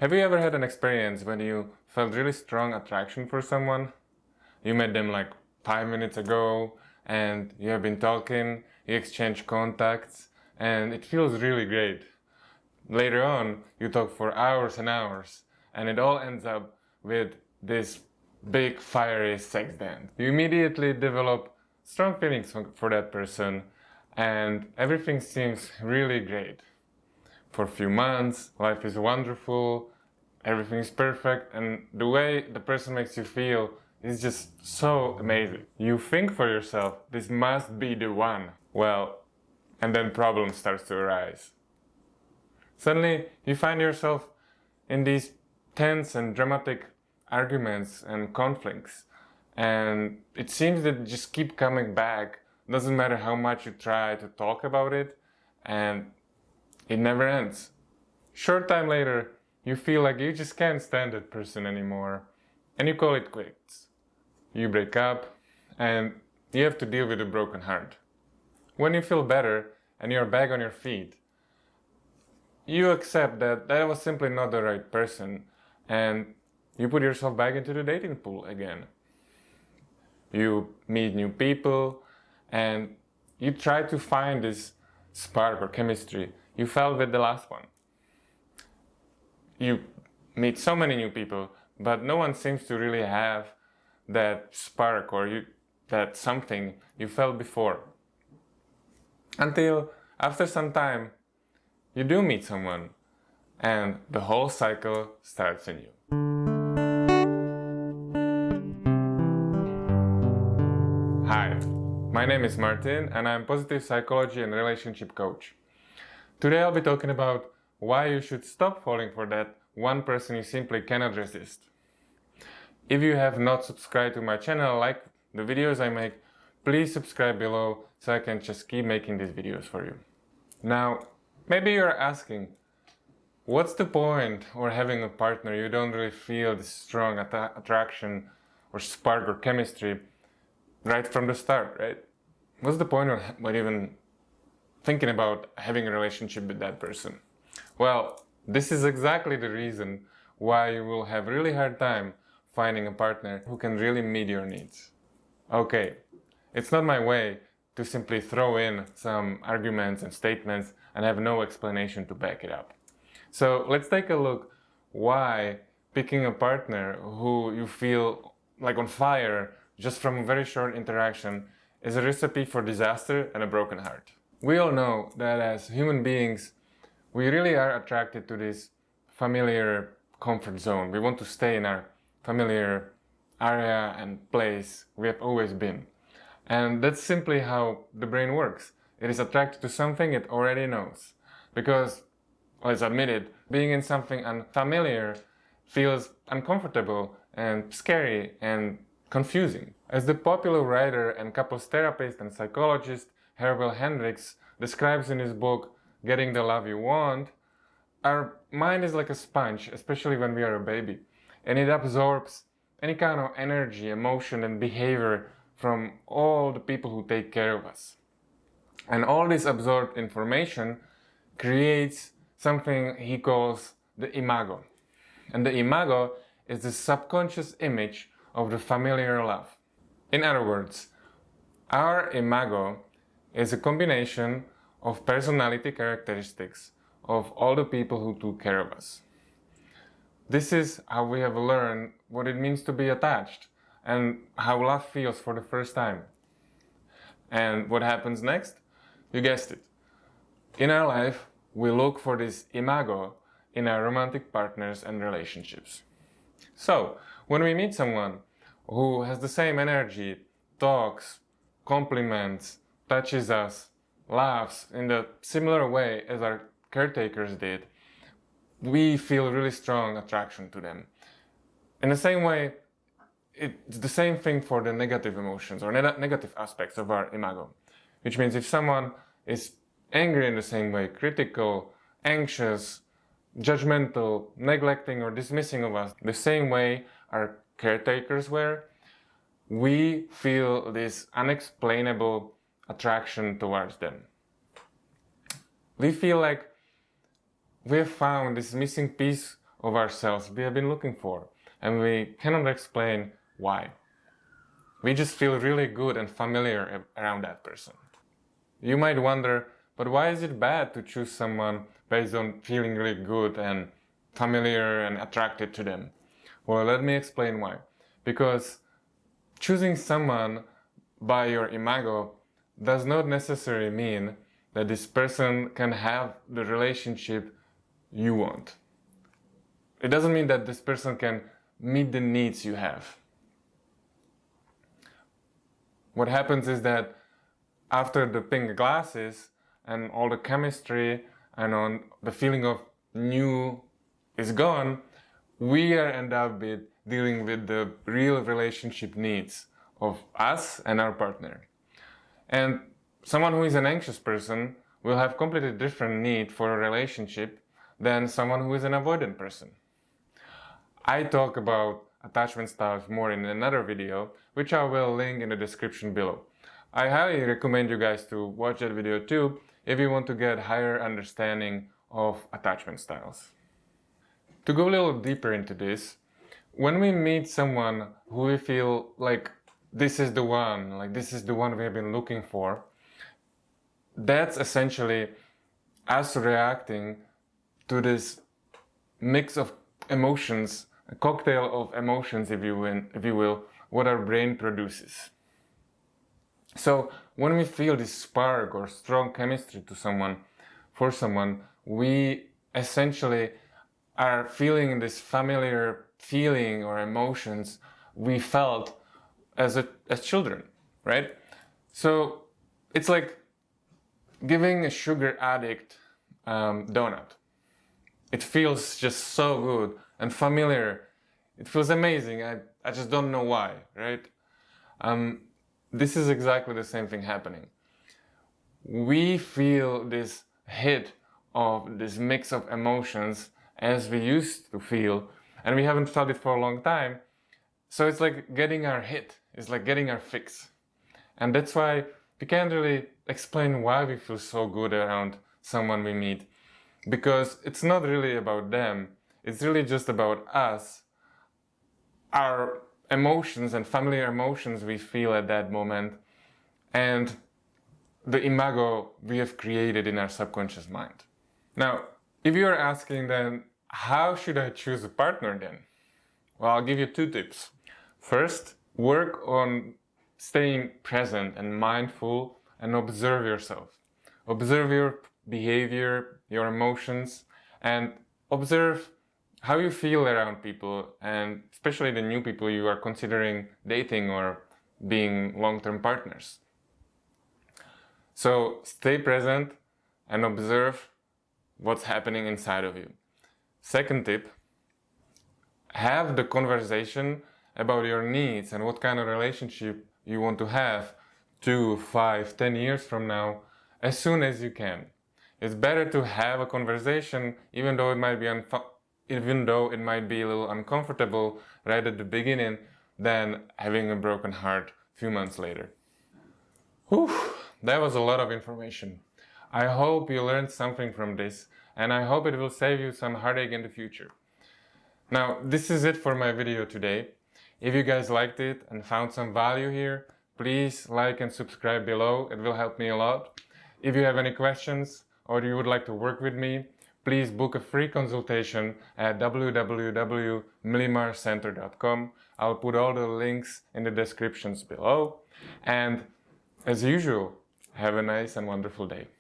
Have you ever had an experience when you felt really strong attraction for someone? You met them like 5 minutes ago and you have been talking, you exchange contacts, and it feels really great. Later on, you talk for hours and hours, and it all ends up with this big fiery sex dance. You immediately develop strong feelings for that person, and everything seems really great. For a few months, life is wonderful, everything is perfect, and the way the person makes you feel is just so amazing. You think for yourself, this must be the one. Well, and then problems start to arise. Suddenly, you find yourself in these tense and dramatic arguments and conflicts, and it seems that just keep coming back. Doesn't matter how much you try to talk about it, and it never ends. Short time later, you feel like you just can't stand that person anymore, and you call it quits. You break up, and you have to deal with a broken heart. When you feel better and you're back on your feet, you accept that that was simply not the right person, and you put yourself back into the dating pool again. You meet new people, and you try to find this spark or chemistry you felt with the last one. You meet so many new people, but no one seems to really have that spark or that something you felt before. Until after some time, you do meet someone, and the whole cycle starts anew. Hi, my name is Martin, and I'm positive psychology and relationship coach. Today I'll be talking about why you should stop falling for that one person you simply cannot resist. If you have not subscribed to my channel, like the videos I make, please subscribe below so I can just keep making these videos for you. Now, maybe you're asking, what's the point of having a partner you don't really feel this strong attraction or spark or chemistry right from the start, right? What's the point of even thinking about having a relationship with that person? Well, this is exactly the reason why you will have a really hard time finding a partner who can really meet your needs. Okay, it's not my way to simply throw in some arguments and statements and have no explanation to back it up. So let's take a look why picking a partner who you feel like on fire just from a very short interaction is a recipe for disaster and a broken heart. We all know that as human beings, we really are attracted to this familiar comfort zone. We want to stay in our familiar area and place we have always been. And that's simply how the brain works. It is attracted to something it already knows. Because, let's admit it, being in something unfamiliar feels uncomfortable and scary and confusing. As the popular writer and couples therapist and psychologist Herbert Hendricks describes in his book Getting the Love You Want, our mind is like a sponge, especially when we are a baby, and it absorbs any kind of energy, emotion, and behavior from all the people who take care of us. And all this absorbed information creates something he calls the imago. And the imago is the subconscious image of the familiar love. In other words, our imago is a combination of personality characteristics of all the people who took care of us. This is how we have learned what it means to be attached and how love feels for the first time. And what happens next? You guessed it. In our life, we look for this imago in our romantic partners and relationships. So, when we meet someone who has the same energy, talks, compliments, touches us, laughs in the similar way as our caretakers did, we feel really strong attraction to them. In the same way, it's the same thing for the negative emotions or negative aspects of our imago. Which means if someone is angry in the same way, critical, anxious, judgmental, neglecting or dismissing of us, the same way our caretakers were, we feel this unexplainable attraction towards them. We feel like we have found this missing piece of ourselves we have been looking for, and we cannot explain why. We just feel really good and familiar around that person. You might wonder, but why is it bad to choose someone based on feeling really good and familiar and attracted to them? Well, let me explain why. Because choosing someone by your imago does not necessarily mean that this person can have the relationship you want. It doesn't mean that this person can meet the needs you have. What happens is that after the pink glasses and all the chemistry and on the feeling of new is gone, we end up with dealing with the real relationship needs of us and our partner. And someone who is an anxious person will have completely different need for a relationship than someone who is an avoidant person. I talk about attachment styles more in another video, which I will link in the description below. I highly recommend you guys to watch that video too if you want to get higher understanding of attachment styles. To go a little deeper into this, when we meet someone who we feel like this is the one, we have been looking for, that's essentially us reacting to this mix of emotions, a cocktail of emotions, if you will, what our brain produces. So when we feel this spark or strong chemistry for someone, we essentially are feeling this familiar feeling or emotions we felt as children, right? So it's like giving a sugar addict donut. It feels just so good and familiar. It feels amazing. I just don't know why, right? This is exactly the same thing happening. We feel this hit of this mix of emotions as we used to feel, and we haven't felt it for a long time. So it's like getting our hit. It's like getting our fix. And that's why we can't really explain why we feel so good around someone we meet. Because it's not really about them. It's really just about us, our emotions and familiar emotions we feel at that moment, and the imago we have created in our subconscious mind. Now, if you are asking then, how should I choose a partner then? Well, I'll give you 2 tips. First, work on staying present and mindful and observe yourself. Observe your behavior, your emotions, and observe how you feel around people, and especially the new people you are considering dating or being long-term partners. So stay present and observe what's happening inside of you. Second tip, have the conversation about your needs and what kind of relationship you want to have 2, 5, 10 years from now as soon as you can. It's better to have a conversation even though it might be a little uncomfortable right at the beginning than having a broken heart a few months later. Whew, that was a lot of information. I hope you learned something from this, and I hope it will save you some heartache in the future. Now, this is it for my video today. If you guys liked it and found some value here, please like and subscribe below. It will help me a lot. If you have any questions or you would like to work with me, please book a free consultation at www.milimarcenter.com. I'll put all the links in the descriptions below. And as usual, have a nice and wonderful day.